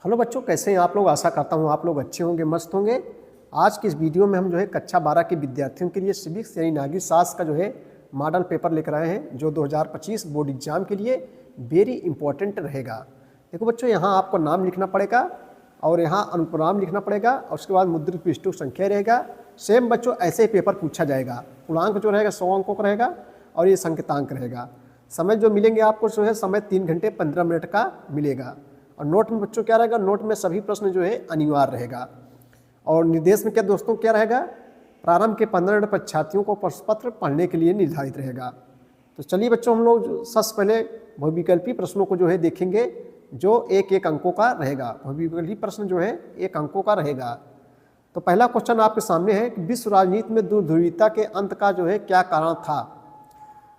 Hello बच्चों, कैसे हैं आप लोग। आशा करता हूँ आप लोग अच्छे होंगे, मस्त होंगे। आज की इस वीडियो में हम जो है कक्षा 12 के विद्यार्थियों के लिए सिविक्स यानी नागरिक शास्त्र का जो है मॉडल पेपर लेकर आए हैं, जो 2025 बोर्ड एग्जाम के लिए वेरी इंपॉर्टेंट रहेगा। देखो बच्चों, यहाँ आपको नाम लिखना पड़ेगा और यहाँ अनुक्रम लिखना पड़ेगा और उसके बाद मुद्रित पृष्ठों की संख्या रहेगा। सेम बच्चों ऐसे ही पेपर पूछा जाएगा। पूर्णांक जो रहेगा 100 अंकों का रहेगा और ये संकेतांक रहेगा। समय जो मिलेंगे आपको जो है समय 3 घंटे 15 मिनट का मिलेगा। और नोट में बच्चों क्या रहेगा, नोट में सभी प्रश्न जो है अनिवार्य रहेगा। और निर्देश में क्या दोस्तों क्या रहेगा, प्रारंभ के 15 मिनट परीक्षार्थियों को प्रश्न पत्र पढ़ने के लिए निर्धारित रहेगा। तो चलिए बच्चों, हम लोग सबसे पहले बहुविकल्पी प्रश्नों को जो है देखेंगे, जो एक एक अंकों का रहेगा। बहुविकल्पी प्रश्न जो है 1 अंकों का रहेगा। तो पहला क्वेश्चन आपके सामने है कि विश्व राजनीति में दो ध्रुवीयता के अंत का जो है क्या कारण था।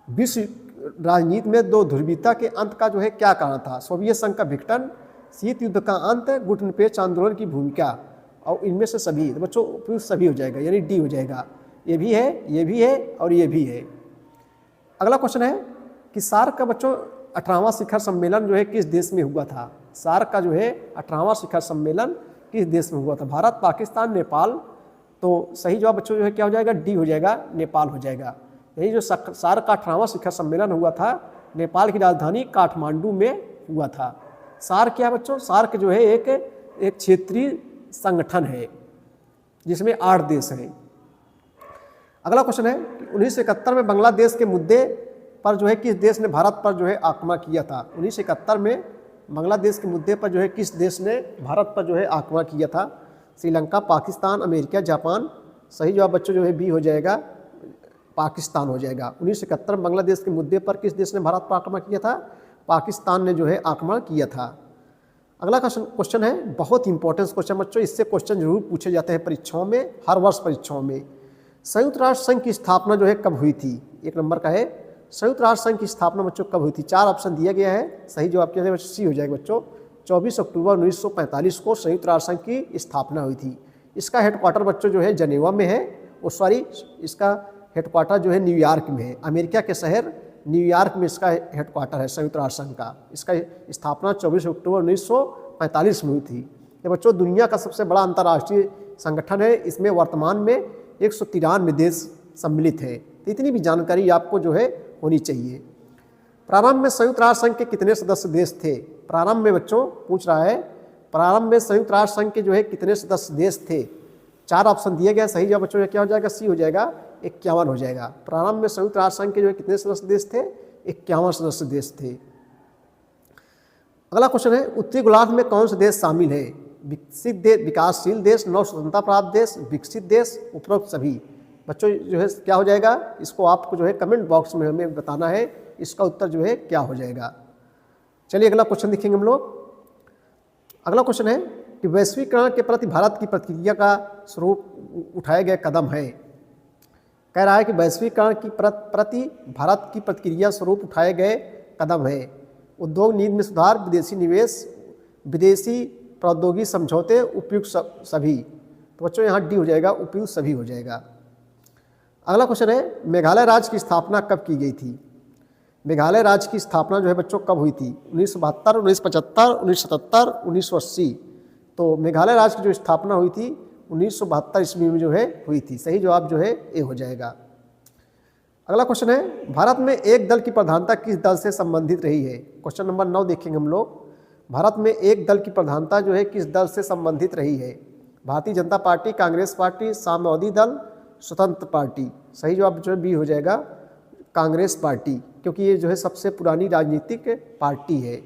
विश्व राजनीति में दो ध्रुवीयता के अंत का जो है क्या कारण था। सोवियत संघ का विघटन, शीत युद्ध का अंत, गुटनिरपेक्ष आंदोलन की भूमिका, और इनमें से सभी। तो बच्चों उपयुक्त सभी हो जाएगा, यानी डी हो जाएगा। ये भी है, ये भी है और ये भी है। अगला क्वेश्चन है कि सार्क का बच्चों 18वां शिखर सम्मेलन जो है किस देश में हुआ था। सार्क का जो है 18वां शिखर सम्मेलन किस देश में हुआ था। भारत, पाकिस्तान, नेपाल। तो सही जवाब बच्चों जो है क्या हो जाएगा, डी हो जाएगा, नेपाल हो जाएगा। यही जो सार्क का 18वां शिखर सम्मेलन हुआ था, नेपाल की राजधानी काठमांडू में हुआ था। सार्क क्या बच्चों, सार्क जो है एक क्षेत्रीय संगठन है जिसमें 8 देश हैं। अगला क्वेश्चन है कि 1971 में बांग्लादेश के मुद्दे पर जो है किस देश ने भारत पर जो है आक्रमण किया था। 1971 में बांग्लादेश के मुद्दे पर जो है किस देश ने भारत पर जो है आक्रमण किया था। Sri Lanka, Pakistan, America, Japan. सही जवाब बच्चों जो है बी हो जाएगा, पाकिस्तान हो जाएगा। 1971 में बांग्लादेश के मुद्दे पर किस देश ने भारत पर आक्रमण किया था, पाकिस्तान ने जो है आक्रमण किया था। अगला क्वेश्चन है बहुत इंपॉर्टेंट क्वेश्चन बच्चों, इससे क्वेश्चन जरूर पूछे जाते हैं परीक्षाओं में, हर वर्ष परीक्षाओं में। संयुक्त राष्ट्र संघ की स्थापना जो है कब हुई थी। 1 नंबर का है, संयुक्त राष्ट्र संघ की स्थापना बच्चों कब हुई थी। 4 ऑप्शन दिया गया है। सही जवाब क्या है, सी हो जाएगा बच्चों। 24 अक्टूबर 1945 को संयुक्त राष्ट्र संघ की स्थापना हुई थी। इसका हेडक्वार्टर बच्चों जो है जनेवा में है, इसका हेडक्वार्टर जो है न्यूयॉर्क में है। अमेरिका के शहर न्यूयॉर्क में इसका हेडक्वार्टर है संयुक्त राष्ट्र संघ का। इसका स्थापना 24 अक्टूबर 1945 में हुई थी। ये बच्चों दुनिया का सबसे बड़ा अंतर्राष्ट्रीय संगठन है। इसमें वर्तमान में 193 देश सम्मिलित हैं। तो इतनी भी जानकारी आपको जो है होनी चाहिए। प्रारंभ में संयुक्त राष्ट्र संघ के कितने सदस्य देश थे। प्रारंभ में बच्चों पूछ रहा है, प्रारंभ में संयुक्त राष्ट्र संघ के जो है कितने सदस्य देश थे। 4 ऑप्शन दिए गए। सही जवाब बच्चों क्या हो जाएगा, सी हो जाएगा, 51 हो जाएगा। प्रारंभ में संयुक्त राष्ट्र संघ के जो है कितने सदस्य देश थे, 51 सदस्य देश थे। अगला क्वेश्चन है उत्तरी गोलार्ध में कौन से देश शामिल है। विकसित देश, विकासशील देश, नव स्वतंत्रता प्राप्त देश, विकसित देश, उपरोक्त सभी। बच्चों जो है क्या हो जाएगा, इसको आपको जो है कमेंट बॉक्स में हमें बताना है, इसका उत्तर जो है क्या हो जाएगा। चलिए अगला क्वेश्चन देखेंगे हम लोग। अगला क्वेश्चन है कि वैश्वीकरण के प्रति भारत की प्रतिक्रिया का स्वरूप उठाए गए कदम है। कह रहा है कि वैश्वीकरण की प्रति भारत की प्रतिक्रिया स्वरूप उठाए गए कदम है। उद्योग नीति में सुधार, विदेशी निवेश, विदेशी प्रौद्योगिकी समझौते, उपयुक्त सभी। तो बच्चों यहाँ डी हो जाएगा, उपयुक्त सभी हो जाएगा। अगला क्वेश्चन है मेघालय राज्य की स्थापना कब की गई थी। मेघालय राज्य की स्थापना जो है बच्चों कब हुई थी। 1972, 1975, 1977, 1980। तो मेघालय राज्य की जो स्थापना हुई थी 1972 ईस्वी में जो है हुई थी। सही जवाब जो है ए हो जाएगा। अगला क्वेश्चन है भारत में एक दल की प्रधानता किस दल से संबंधित रही है। क्वेश्चन नंबर 9 देखेंगे हम लोग। भारत में एक दल की प्रधानता जो है किस दल से संबंधित रही है। भारतीय जनता पार्टी, कांग्रेस पार्टी, साम्यवादी दल, स्वतंत्र पार्टी। सही जवाब जो है बी हो जाएगा, कांग्रेस पार्टी, क्योंकि ये जो है सबसे पुरानी राजनीतिक पार्टी है।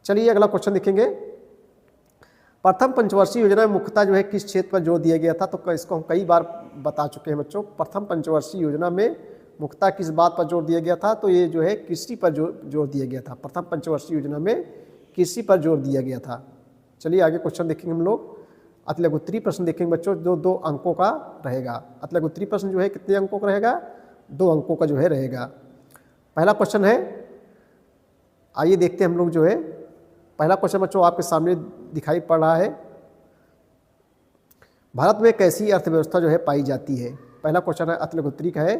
चलिए अगला क्वेश्चन देखेंगे। प्रथम पंचवर्षीय योजना में मुख्यतः जो है किस क्षेत्र पर जोर दिया गया था। तो इसको हम कई बार बता चुके हैं बच्चों। प्रथम पंचवर्षीय योजना में मुख्यतः किस बात पर जोर दिया गया था, तो ये जो है कृषि पर जोर दिया गया था। प्रथम पंचवर्षीय योजना में कृषि पर जोर दिया गया था। चलिए आगे क्वेश्चन देखेंगे हम लोग। अतिलघु उत्तरीय प्रश्न देखेंगे बच्चों, जो 2 अंकों का रहेगा। अतिलघु उत्तरीय प्रश्न जो है कितने अंकों का रहेगा, 2 अंकों का जो है रहेगा। पहला क्वेश्चन है, आइए देखते हैं हम लोग जो है। पहला क्वेश्चन बच्चों आपके सामने दिखाई पड़ रहा है। भारत में कैसी अर्थव्यवस्था जो है पाई जाती है। पहला क्वेश्चन है अतिलघु उत्तरीय का है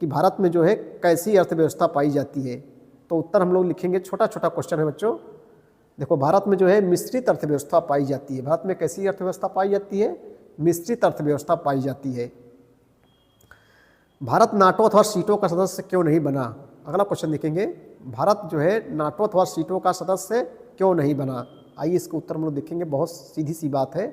कि भारत में जो है कैसी अर्थव्यवस्था पाई जाती है। तो उत्तर हम लोग लिखेंगे, छोटा छोटा क्वेश्चन है बच्चों। देखो भारत में जो है मिश्रित अर्थव्यवस्था पाई जाती है। भारत में कैसी अर्थव्यवस्था पाई जाती है? मिश्रित अर्थव्यवस्था पाई जाती है। भारत नाटो अथवा सीटों का सदस्य क्यों नहीं बना? अगला क्वेश्चन देखेंगे, भारत जो है नाटो अथवा सीटों का सदस्य क्यों नहीं बना? आइए इसका उत्तर हम लोग देखेंगे। बहुत सीधी सी बात है।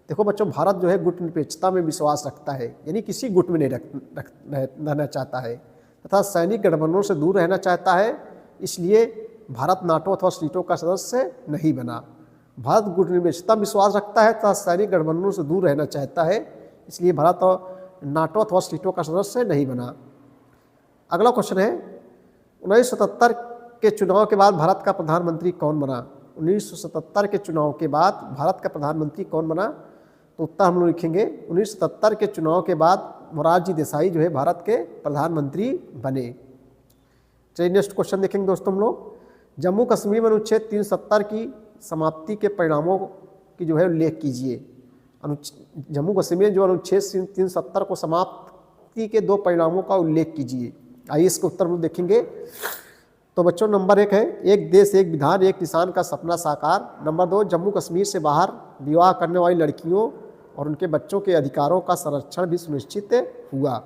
देखो बच्चों, भारत जो है गुटनिरपेक्षता में विश्वास रखता है, यानी किसी गुट में नहीं रहना चाहता है तथा सैनिक गठबंधनों से दूर रहना चाहता है। इसलिए भारत नाटो अथवा सीटों का सदस्य नहीं बना। भारत गुटनिरपेक्षता में विश्वास रखता है तथा सैनिक गठबंधनों से दूर रहना चाहता है, इसलिए भारत नाटो अथवा सीटों का सदस्य नहीं बना। अगला क्वेश्चन है, 1977 के चुनाव के बाद भारत का प्रधानमंत्री कौन बना? 1977 के चुनाव के बाद भारत का प्रधानमंत्री कौन बना? तो उत्तर हम लोग लिखेंगे 1977 के चुनाव के बाद मोरारजी देसाई जो है भारत के प्रधानमंत्री बने। चलिए नेक्स्ट क्वेश्चन देखेंगे दोस्तों हम लोग। जम्मू कश्मीर में अनुच्छेद 370 की समाप्ति के परिणामों की जो है उल्लेख कीजिए। जम्मू कश्मीर में जो अनुच्छेद 370 को समाप्ति के 2 परिणामों का उल्लेख कीजिए। आइए इसका उत्तर हम देखेंगे। तो बच्चों नंबर 1 है, एक देश एक विधान एक किसान का सपना साकार। नंबर 2, जम्मू कश्मीर से बाहर विवाह करने वाली लड़कियों और उनके बच्चों के अधिकारों का संरक्षण भी सुनिश्चित हुआ।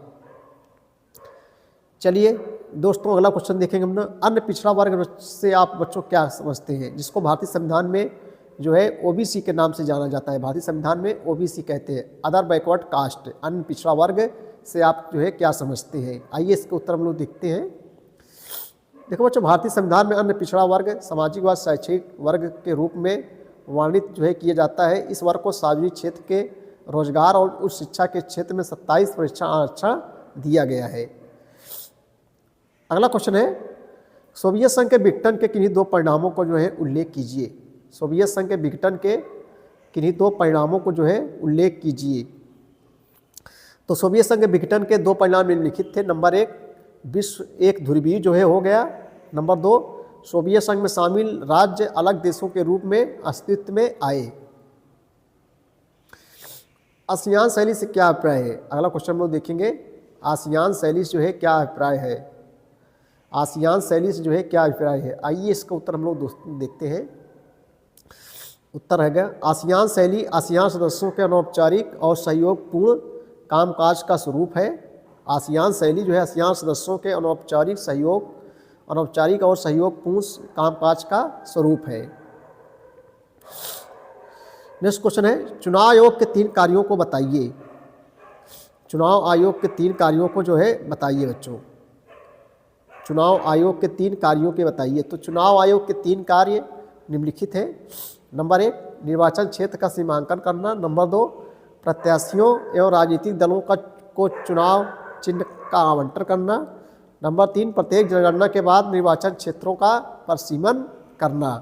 चलिए दोस्तों अगला क्वेश्चन देखेंगे हम ना। अन्य पिछड़ा वर्ग से आप बच्चों क्या समझते हैं? जिसको भारतीय संविधान में जो है ओबीसी के नाम से जाना जाता है। भारतीय संविधान में ओबीसी कहते हैं, अदर बैकवर्ड कास्ट। अन्य पिछड़ा वर्ग से आप जो है क्या समझते हैं? आइए इसके उत्तर हम लोग देखते हैं। देखो बच्चों, भारतीय संविधान में अन्य पिछड़ा वर्ग सामाजिक व शैक्षिक वर्ग के रूप में वर्णित जो है किया जाता है। इस वर्ग को सार्वजनिक क्षेत्र के रोजगार और उच्च शिक्षा के क्षेत्र में 27% आरक्षण दिया गया है। अगला क्वेश्चन है, सोवियत संघ के विघटन के किन्हीं 2 परिणामों को जो है उल्लेख कीजिए। सोवियत संघ के विघटन के किन्हीं 2 परिणामों को जो है उल्लेख कीजिए। तो सोवियत संघ के विघटन के 2 परिणाम निम्नलिखित थे। नंबर 1, विश्व एक ध्रुवीय जो है हो गया। नंबर 2, सोवियत संघ में शामिल राज्य अलग देशों के रूप में अस्तित्व में आए। आसियान शैली से क्या अभिप्राय है? अगला क्वेश्चन हम लोग देखेंगे, आसियान शैली से जो है क्या अभिप्राय है? आसियान शैली से जो है क्या अभिप्राय है? आइए इसका उत्तर हम लोग देखते हैं। उत्तर है गया, आसियान शैली आसियान सदस्यों के अनौपचारिक और सहयोगपूर्ण कामकाज का स्वरूप है। आसियान शैली जो है आसियान सदस्यों के अनौपचारिक और सहयोगपूर्ण कामकाज का स्वरूप है। नेक्स्ट क्वेश्चन है, चुनाव आयोग के 3 कार्यों को बताइए। चुनाव आयोग के 3 कार्यों को जो है बताइए बच्चों। चुनाव आयोग के 3 कार्यों के बताइए। तो चुनाव आयोग के 3 कार्य निम्नलिखित हैं। नंबर 1, निर्वाचन क्षेत्र का सीमांकन करना। नंबर 2, प्रत्याशियों एवं राजनीतिक दलों को चुनाव चिन्ह का आवंटन करना। नंबर 3, प्रत्येक जनगणना के बाद निर्वाचन क्षेत्रों का परिसीमन करना।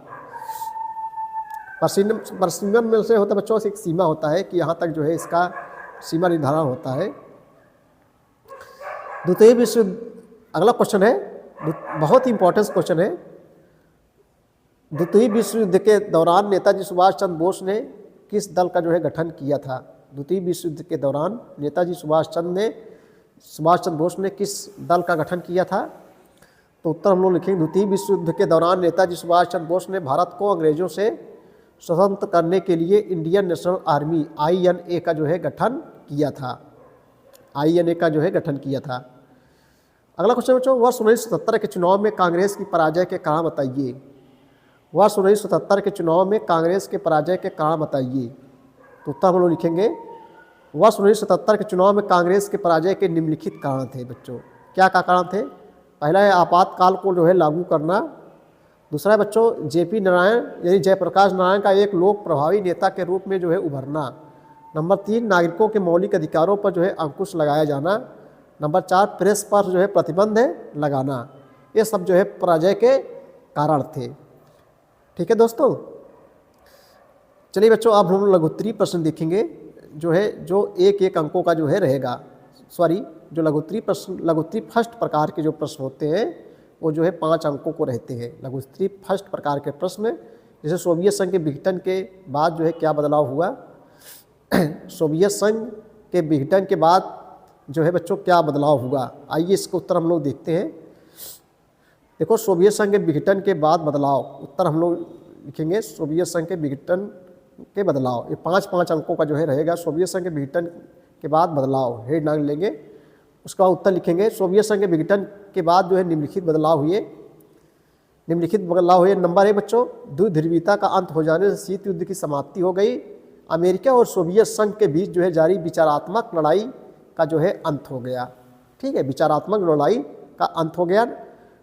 परिसीमन में से होता है बच्चों, एक सीमा होता है कि यहाँ तक जो है इसका सीमा निर्धारण होता है। द्वितीय विश्व, अगला क्वेश्चन है, बहुत ही इंपॉर्टेंट क्वेश्चन है। द्वितीय विश्व युद्ध के दौरान नेताजी सुभाष चंद्र बोस ने किस दल का जो है गठन किया था? द्वितीय विश्व युद्ध के दौरान नेताजी सुभाष चंद्र बोस ने किस दल का गठन किया था? तो उत्तर हम लोग लिखेंगे, द्वितीय विश्व युद्ध के दौरान नेताजी सुभाष चंद्र बोस ने भारत को अंग्रेजों से स्वतंत्र करने के लिए इंडियन नेशनल आर्मी INA का जो है गठन किया था। INA का जो है गठन किया था। अगला क्वेश्चन बच्चों, वर्ष 1977 के चुनाव में कांग्रेस की पराजय के कारण बताइए। वर्ष 1977 के चुनाव में कांग्रेस के पराजय के कारण बताइए। तो उत्तर हम लोग लिखेंगे, वर्ष 1977 के चुनाव में कांग्रेस के पराजय के निम्नलिखित कारण थे बच्चों। क्या कारण थे? पहला है आपातकाल को जो है लागू करना। दूसरा है बच्चों JP नारायण यानी जयप्रकाश नारायण का एक लोक प्रभावी नेता के रूप में जो है उभरना। नंबर 3, नागरिकों के मौलिक अधिकारों पर जो है अंकुश लगाया जाना। नंबर 4, प्रेस पर जो है प्रतिबंध लगाना। ये सब जो है पराजय के कारण थे। ठीक है दोस्तों, चलिए बच्चों अब हम लघुत्तरीय प्रश्न देखेंगे जो है, जो एक अंकों का जो है रहेगा। जो लघुत्तरीय फर्स्ट प्रकार के जो प्रश्न होते हैं वो जो है 5 अंकों को रहते हैं। लघुत्तरीय फर्स्ट प्रकार के प्रश्न, जैसे सोवियत संघ के विघटन के बाद जो है क्या बदलाव हुआ? सोवियत संघ के विघटन के बाद जो है बच्चों क्या बदलाव हुआ? आइए इसका उत्तर हम लोग देखते हैं। देखो, सोवियत संघ के विघटन के बाद बदलाव, उत्तर हम लोग लिखेंगे सोवियत संघ के विघटन के बदलाव। ये 5 अंकों का जो है रहेगा। सोवियत संघ के विघटन के बाद बदलाव हेड नाम लेंगे। उसका उत्तर लिखेंगे सोवियत संघ के विघटन के बाद जो है निम्नलिखित बदलाव हुए। निम्नलिखित बदलाव हुए। नंबर 1 बच्चों, द्विध्रुवीयता का अंत हो जाने से शीत युद्ध की समाप्ति हो गई। अमेरिका और सोवियत संघ के बीच जो है जारी विचारात्मक लड़ाई का जो है अंत हो गया। ठीक है, विचारात्मक लड़ाई का अंत हो गया।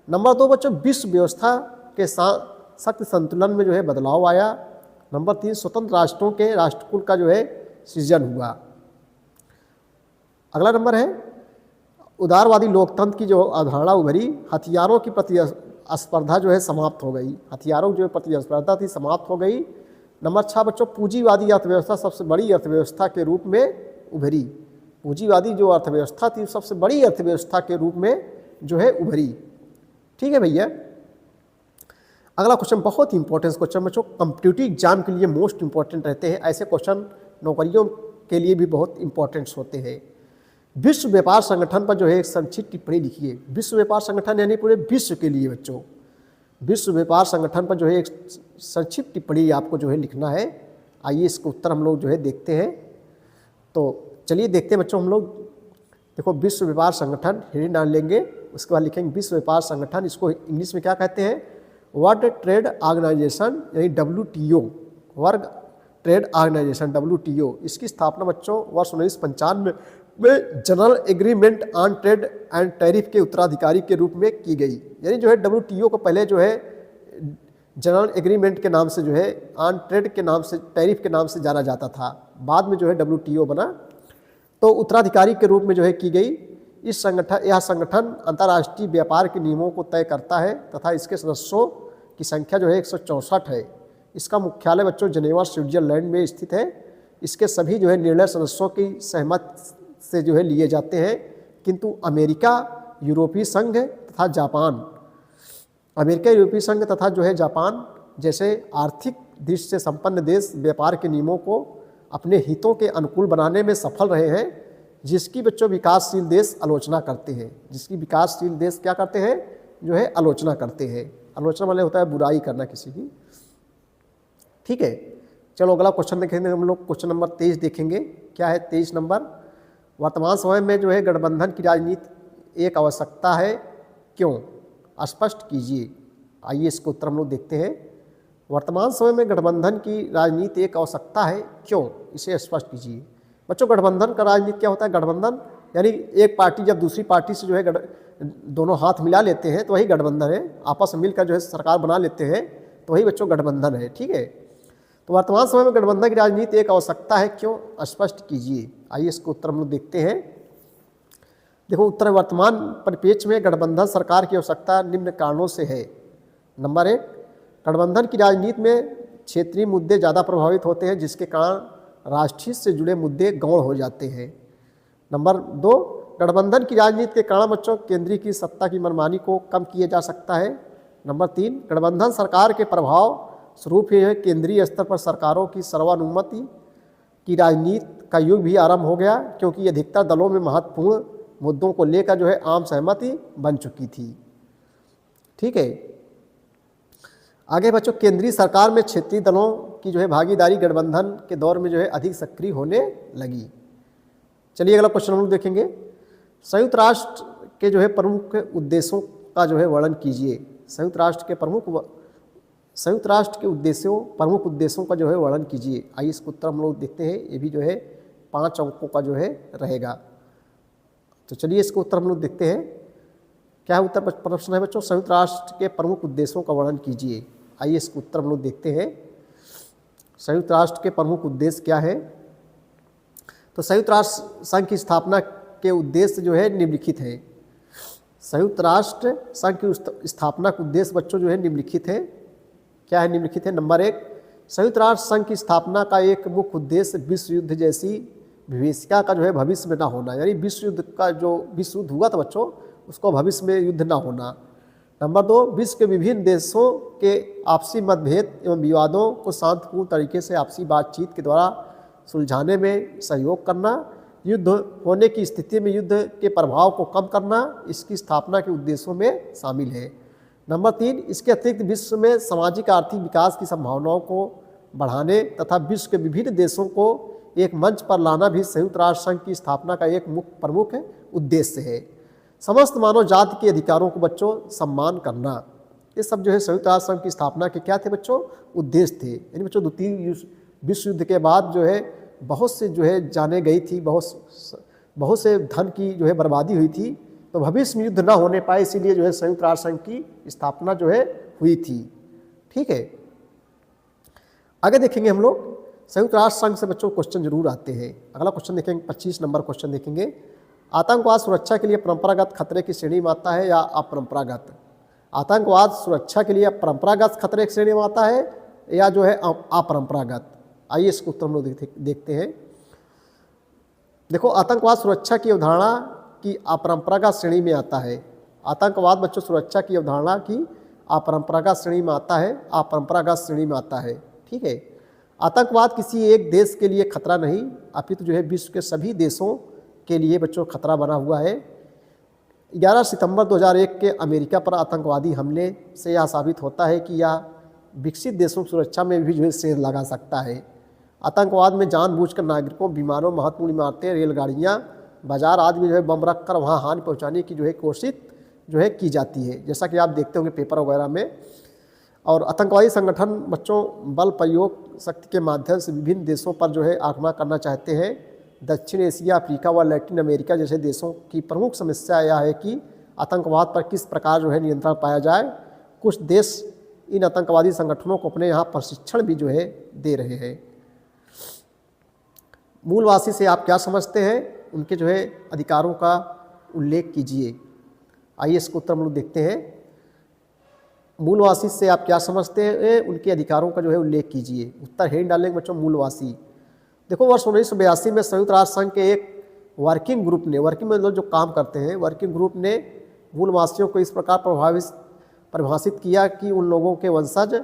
नंबर 2 बच्चों, विश्व व्यवस्था के शक्ति संतुलन में जो है बदलाव आया। नंबर 3, स्वतंत्र राष्ट्रों के राष्ट्रकुल का जो है सृजन हुआ। अगला नंबर है उदारवादी लोकतंत्र की जो अवधारणा उभरी। हथियारों की प्रतिस्पर्धा जो है समाप्त हो गई। हथियारों की जो प्रतिस्पर्धा थी समाप्त हो गई। नंबर 6 बच्चों, पूंजीवादी अर्थव्यवस्था सबसे बड़ी अर्थव्यवस्था के रूप में उभरी। पूंजीवादी जो अर्थव्यवस्था थी सबसे बड़ी अर्थव्यवस्था के रूप में जो है उभरी। ठीक है भैया। अगला क्वेश्चन बहुत इंपॉर्टेंट क्वेश्चन बच्चों, कॉम्पिटिटिव एग्जाम के लिए मोस्ट इंपॉर्टेंट रहते हैं। ऐसे क्वेश्चन नौकरियों के लिए भी बहुत इंपॉर्टेंट होते हैं। विश्व व्यापार संगठन पर जो है एक संक्षिप्त टिप्पणी लिखिए। विश्व व्यापार संगठन यानी पूरे विश्व के लिए बच्चों विश्व व्यापार संगठन पर जो है एक संक्षिप्त टिप्पणी आपको जो है लिखना है। आइए इसका उत्तर हम लोग जो है देखते हैं। तो चलिए देखते हैं बच्चों हम लोग। देखो, विश्व व्यापार संगठन हेडिंग डाल लेंगे। उसके बाद लिखेंगे विश्व व्यापार संगठन। इसको इंग्लिश में क्या कहते हैं? वर्ल्ड ट्रेड ऑर्गेनाइजेशन यानी WTO, world trade organisation WTO। इसकी स्थापना बच्चों वर्ष 1995 में general agreement on trade and tariff के उत्तराधिकारी के रूप में की गई। यानी जो है WTO को पहले जो है जनरल एग्रीमेंट के नाम से जो है ऑन ट्रेड के नाम से, टैरिफ के नाम से जाना जाता था। बाद में जो है WTO बना, तो उत्तराधिकारी के रूप में जो है की गई। यह संगठन अंतर्राष्ट्रीय व्यापार के नियमों को तय करता है तथा इसके सदस्यों की संख्या जो है 164 है। इसका मुख्यालय बच्चों जेनेवा स्विट्जरलैंड में स्थित है। इसके सभी जो है निर्णय सदस्यों की सहमति से जो है लिए जाते हैं, किंतु अमेरिका, यूरोपीय संघ तथा जापान, अमेरिका, यूरोपीय संघ तथा जो है जापान जैसे आर्थिक दृष्टि से संपन्न देश व्यापार के नियमों को अपने हितों के अनुकूल बनाने में सफल रहे हैं, जिसकी बच्चों विकासशील देश आलोचना करते हैं। जिसकी विकासशील देश क्या करते हैं? जो है आलोचना करते हैं। आलोचना वाले होता है बुराई करना किसी की। ठीक है, चलो अगला क्वेश्चन देखेंगे हम लोग। क्वेश्चन नंबर 23 देखेंगे। क्या है 23 नंबर? वर्तमान समय में जो है गठबंधन की राजनीति एक आवश्यकता है, क्यों? स्पष्ट कीजिए। आइए इसको उत्तर हम लोग देखते हैं। वर्तमान समय में गठबंधन की राजनीति एक आवश्यकता है, क्यों? इसे स्पष्ट कीजिए। बच्चों, गठबंधन का राजनीति क्या होता है? गठबंधन यानी एक पार्टी जब दूसरी पार्टी से जो है दोनों हाथ मिला लेते हैं तो वही गठबंधन है। आपस में मिलकर जो है सरकार बना लेते हैं तो वही बच्चों गठबंधन है। ठीक है, तो वर्तमान समय में गठबंधन की राजनीति एक आवश्यकता है, क्यों? स्पष्ट कीजिए। आइए इसको उत्तर हम लोग देखते हैं। देखो उत्तर, वर्तमान परिप्रेक्ष्य में गठबंधन सरकार की आवश्यकता निम्न कारणों से है। नंबर 1, गठबंधन की राजनीति में क्षेत्रीय मुद्दे ज़्यादा प्रभावित होते हैं, जिसके कारण राष्ट्रीय से जुड़े मुद्दे गौण हो जाते हैं। नंबर 2, गठबंधन की राजनीति के कारण बच्चों केंद्रीय की सत्ता की मनमानी को कम किया जा सकता है। नंबर 3, गठबंधन सरकार के प्रभाव स्वरूप यह केंद्रीय स्तर पर सरकारों की सर्वानुमति की राजनीति का युग भी आरंभ हो गया, क्योंकि अधिकतर दलों में महत्वपूर्ण मुद्दों को लेकर जो है आम सहमति बन चुकी थी। ठीक है, आगे बच्चों, केंद्रीय सरकार में क्षेत्रीय दलों की जो है भागीदारी गठबंधन के दौर में जो है अधिक सक्रिय होने लगी। चलिए अगला क्वेश्चन हम लोग देखेंगे। संयुक्त राष्ट्र के जो है प्रमुख उद्देश्यों का जो है वर्णन कीजिए। संयुक्त राष्ट्र के प्रमुख उद्देश्यों का जो है वर्णन कीजिए। आइए इसको उत्तर हम लोग देखते हैं। ये भी जो है 5 अंकों का जो है रहेगा। तो चलिए इसको उत्तर हम लोग देखते हैं। क्या है उत्तर? प्रश्न है बच्चों, संयुक्त राष्ट्र के प्रमुख उद्देश्यों का वर्णन कीजिए। आइए इसको उत्तर हम लोग देखते हैं। संयुक्त राष्ट्र के प्रमुख उद्देश्य क्या है? तो संयुक्त राष्ट्र संघ की स्थापना के उद्देश्य जो है निम्नलिखित है। संयुक्त राष्ट्र संघ की स्थापना का उद्देश्य बच्चों जो है निम्नलिखित है। क्या है निम्नलिखित है? नंबर 1, संयुक्त राष्ट्र संघ की स्थापना का एक मुख्य उद्देश्य विश्व युद्ध जैसी विभीषिका का जो है भविष्य में ना होना, यानी विश्व युद्ध हुआ था बच्चों, उसको भविष्य में युद्ध ना होना। नंबर 2, विश्व के विभिन्न देशों के आपसी मतभेद एवं विवादों को शांतिपूर्ण तरीके से आपसी बातचीत के द्वारा सुलझाने में सहयोग करना। युद्ध होने की स्थिति में युद्ध के प्रभाव को कम करना इसकी स्थापना के उद्देश्यों में शामिल है। नंबर 3, इसके अतिरिक्त विश्व में सामाजिक आर्थिक विकास की संभावनाओं को बढ़ाने तथा विश्व के विभिन्न देशों को एक मंच पर लाना भी संयुक्त राष्ट्र संघ की स्थापना का एक मुख्य प्रमुख उद्देश्य है। समस्त मानव जाति के अधिकारों को बच्चों सम्मान करना, ये सब जो है संयुक्त राष्ट्र संघ की स्थापना के क्या थे बच्चों, उद्देश्य थे। यानी बच्चों द्वितीय विश्व युद्ध के बाद जो है बहुत से जो है जाने गई थी, बहुत से धन की जो है बर्बादी हुई थी, तो भविष्य में युद्ध ना होने पाए, इसीलिए जो है संयुक्त राष्ट्र संघ की स्थापना जो है हुई थी। ठीक है, आगे देखेंगे हम लोग संयुक्त राष्ट्र संघ से बच्चों क्वेश्चन जरूर आते हैं। अगला क्वेश्चन देखेंगे, 25 नंबर क्वेश्चन देखेंगे। आतंकवाद सुरक्षा के लिए परंपरागत खतरे की श्रेणी में आता है या अपरंपरागत? आतंकवाद सुरक्षा के लिए परंपरागत खतरे की श्रेणी में आता है या जो है अपरंपरागत? आइए इसका उत्तर हम लोग देखते हैं। देखो, आतंकवाद सुरक्षा की अवधारणा की अपरंपरागत श्रेणी में आता है। आतंकवाद बच्चों सुरक्षा की अवधारणा की अपरंपरागत श्रेणी में आता है, अपरंपरागत श्रेणी में आता है। ठीक है, आतंकवाद किसी एक देश के लिए खतरा नहीं, अपितु जो है विश्व के सभी देशों के लिए बच्चों खतरा बना हुआ है। 11 सितंबर 2001 के अमेरिका पर आतंकवादी हमले से यह साबित होता है कि यह विकसित देशों की सुरक्षा में भी जो है सेंध लगा सकता है। आतंकवाद में जानबूझकर नागरिकों, विमानों, महत्वपूर्ण इमारतें, रेलगाड़ियाँ, बाजार आदि में जो है बम रख कर वहाँ हानि पहुँचाने की जो है कोशिश जो है की जाती है, जैसा कि आप देखते होंगे पेपर वगैरह में। और आतंकवादी संगठन बच्चों बल प्रयोग शक्ति के माध्यम से विभिन्न देशों पर जो है आक्रमण करना चाहते हैं। दक्षिण एशिया, अफ्रीका व लैटिन अमेरिका जैसे देशों की प्रमुख समस्या यह है कि आतंकवाद पर किस प्रकार जो है नियंत्रण पाया जाए। कुछ देश इन आतंकवादी संगठनों को अपने यहाँ प्रशिक्षण भी जो है दे रहे हैं। मूलवासी से आप क्या समझते हैं, उनके जो है अधिकारों का उल्लेख कीजिए। आइए इसका उत्तर हम लोग देखते हैं। मूलवासी से आप क्या समझते हैं, उनके अधिकारों का जो है उल्लेख कीजिए। उत्तर है डालेंगे बच्चों मूलवासी। देखो, वर्ष 1982 में संयुक्त राष्ट्र संघ के एक वर्किंग ग्रुप ने, वर्किंग में लोग जो काम करते हैं, वर्किंग ग्रुप ने मूलवासियों को इस प्रकार परिभाषित किया कि उन लोगों के वंशज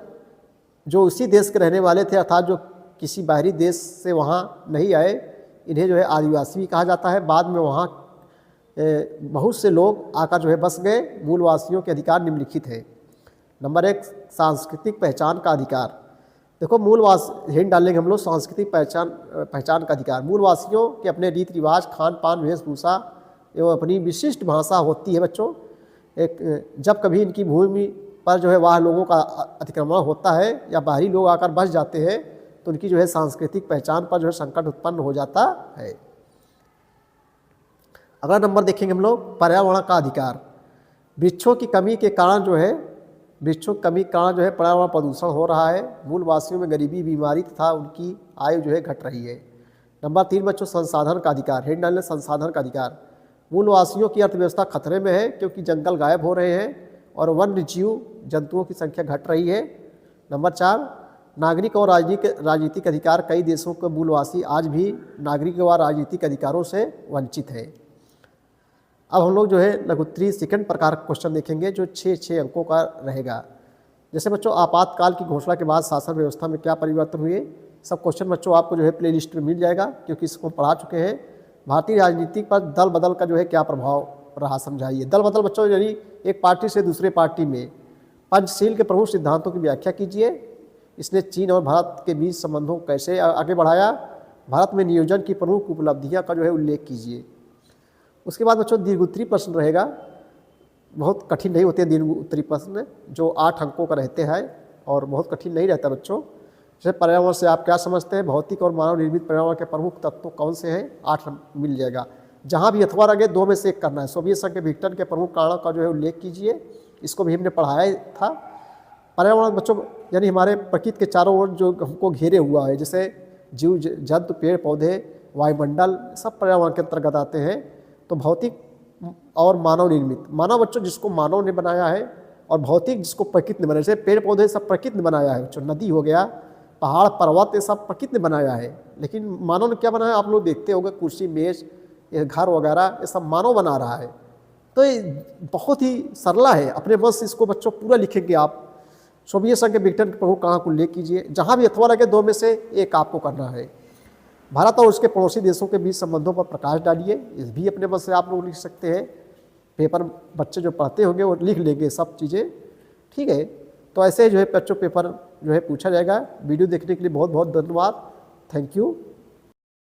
जो उसी देश के रहने वाले थे, अर्थात जो किसी बाहरी देश से वहाँ नहीं आए, इन्हें जो है आदिवासी भी कहा जाता है। बाद में वहाँ बहुत से लोग आकर जो है बस गए। मूलवासियों के अधिकार निम्नलिखित है। नंबर 1, सांस्कृतिक पहचान का अधिकार। देखो, मूलवास हिंट डालेंगे हम लोग, सांस्कृतिक पहचान का अधिकार। मूलवासियों के अपने रीति रिवाज, खान पान, वेशभूषा एवं अपनी विशिष्ट भाषा होती है बच्चों। जब कभी इनकी भूमि पर जो है वह लोगों का अतिक्रमण होता है या बाहरी लोग आकर बस जाते हैं, तो उनकी जो है सांस्कृतिक पहचान पर जो है संकट उत्पन्न हो जाता है। अगला नंबर देखेंगे हम लोग, पर्यावरण का अधिकार। वृक्षों की कमी के कारण जो है पर्यावरण प्रदूषण हो रहा है। मूलवासियों में गरीबी, बीमारी तथा उनकी आयु जो है घट रही है। नंबर 3 बच्चों, संसाधन का अधिकार। हेड डालने संसाधन का अधिकार। मूलवासियों की अर्थव्यवस्था खतरे में है क्योंकि जंगल गायब हो रहे हैं और वन्य जीव जंतुओं की संख्या घट रही है। नंबर 4, नागरिक और राजनीतिक अधिकार। कई देशों के मूलवासी आज भी नागरिक व राजनीतिक अधिकारों से वंचित है। अब हम लोग जो है लघुत्तरीय सेकंड प्रकार का क्वेश्चन देखेंगे जो 6 अंकों का रहेगा। जैसे बच्चों, आपातकाल की घोषणा के बाद शासन व्यवस्था में क्या परिवर्तन हुए, सब क्वेश्चन बच्चों आपको जो है प्ले लिस्ट में मिल जाएगा क्योंकि इसको पढ़ा चुके हैं। भारतीय राजनीति पर दल बदल का जो है क्या प्रभाव रहा, समझाइए। दल बदल बच्चों यानी एक पार्टी से दूसरे पार्टी में। पंचशील के प्रमुख सिद्धांतों की व्याख्या कीजिए। इसने चीन और भारत के बीच संबंधों को कैसे आगे बढ़ाया। भारत में नियोजन की प्रमुख उपलब्धियां का जो है उल्लेख कीजिए। उसके बाद बच्चों दीर्घोत्तरीय प्रश्न रहेगा, बहुत कठिन नहीं होते दीर्घोत्तरीय प्रश्न, जो 8 अंकों का रहते हैं और बहुत कठिन नहीं रहता बच्चों। जैसे पर्यावरण से आप क्या समझते हैं, भौतिक और मानव निर्मित पर्यावरण के प्रमुख तत्व कौन से हैं, 8 मिल जाएगा। जहाँ भी अथवा लगे 2 में से 1 करना है। सोवियत संघ के विघटन के प्रमुख कारणों का जो है उल्लेख कीजिए। इसको भी हमने पढ़ाया था। पर्यावरण बच्चों यानी हमारे प्रकृति के चारों ओर जो हमको घेरे हुआ है, जैसे जीव जंतु, पेड़ पौधे, वायुमंडल, सब पर्यावरण के अंतर्गत आते हैं। तो भौतिक और मानव निर्मित, मानव बच्चों जिसको मानव ने बनाया है, और भौतिक जिसको प्रकृति ने बनाया। जैसे पेड़ पौधे सब प्रकृति ने बनाया है बच्चों, नदी हो गया, पहाड़ पर्वत, ये सब प्रकृति ने बनाया है। लेकिन मानव ने क्या बनाया, आप लोग देखते होंगे, कुर्सी मेज, ये घर वगैरह, ये सब मानव बना रहा है। तो ये बहुत ही सरला है, अपने मन से इसको बच्चों पूरा लिखेंगे आप। सोवियत संघ के विघटन के प्रमुख कारण को उल्लेख कीजिए। जहाँ भी अथवा लगे 2 में से 1 आपको करना है। भारत और उसके पड़ोसी देशों के बीच संबंधों पर प्रकाश डालिए। इस भी अपने मन से आप लोग लिख सकते हैं। पेपर बच्चे जो पढ़ते होंगे वो लिख लेंगे सब चीज़ें। ठीक है। तो ऐसे जो है बच्चों पेपर जो है पूछा जाएगा। वीडियो देखने के लिए बहुत बहुत धन्यवाद। Thank you.